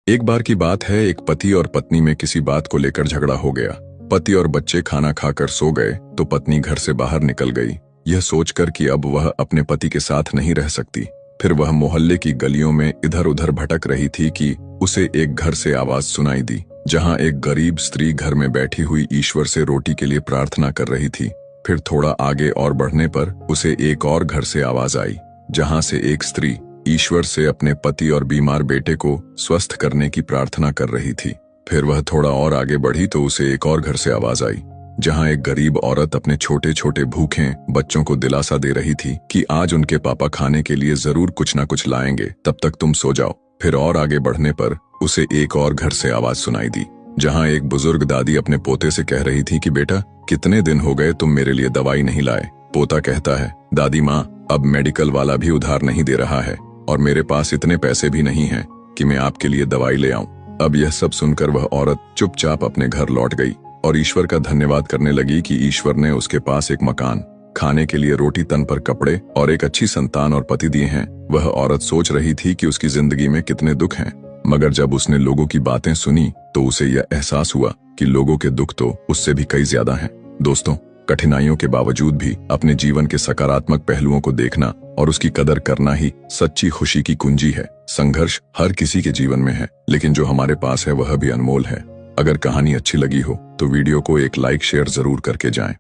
एक बार की बात है, एक पति और पत्नी में किसी बात को लेकर झगड़ा हो गया। पति और बच्चे खाना खाकर सो गए तो पत्नी घर से बाहर निकल गई, यह सोचकर कि अब वह अपने पति के साथ नहीं रह सकती। फिर वह मोहल्ले की गलियों में इधर उधर भटक रही थी कि उसे एक घर से आवाज सुनाई दी, जहां एक गरीब स्त्री घर में बैठी हुई ईश्वर से रोटी के लिए प्रार्थना कर रही थी। फिर थोड़ा आगे और बढ़ने पर उसे एक और घर से आवाज आई, जहां से एक स्त्री ईश्वर से अपने पति और बीमार बेटे को स्वस्थ करने की प्रार्थना कर रही थी। फिर वह थोड़ा और आगे बढ़ी तो उसे एक और घर से आवाज आई, जहां एक गरीब औरत अपने छोटे छोटे भूखे बच्चों को दिलासा दे रही थी कि आज उनके पापा खाने के लिए जरूर कुछ ना कुछ लाएंगे, तब तक तुम सो जाओ। फिर और आगे बढ़ने पर उसे एक और घर से आवाज सुनाई दी, जहां एक बुजुर्ग दादी अपने पोते से कह रही थी कि बेटा, कितने दिन हो गए तुम मेरे लिए दवाई नहीं लाए। पोता कहता है, दादी माँ, अब मेडिकल वाला भी उधार नहीं दे रहा है और मेरे पास इतने पैसे भी नहीं हैं कि मैं आपके लिए दवाई ले आऊं। अब यह सब सुनकर वह औरत चुपचाप अपने घर लौट गई और ईश्वर का धन्यवाद करने लगी कि ईश्वर ने उसके पास एक मकान, खाने के लिए रोटी, तन पर कपड़े और एक अच्छी संतान और पति दिए हैं। वह औरत सोच रही थी कि उसकी जिंदगी में कितने दुख हैं, मगर जब उसने लोगों की बातें सुनी तो उसे यह एहसास हुआ कि लोगों के दुख तो उससे भी कई ज्यादा हैं। दोस्तों, कठिनाइयों के बावजूद भी अपने जीवन के सकारात्मक पहलुओं को देखना और उसकी कदर करना ही सच्ची खुशी की कुंजी है। संघर्ष हर किसी के जीवन में है, लेकिन जो हमारे पास है वह भी अनमोल है। अगर कहानी अच्छी लगी हो तो वीडियो को एक लाइक शेयर जरूर करके जाएं।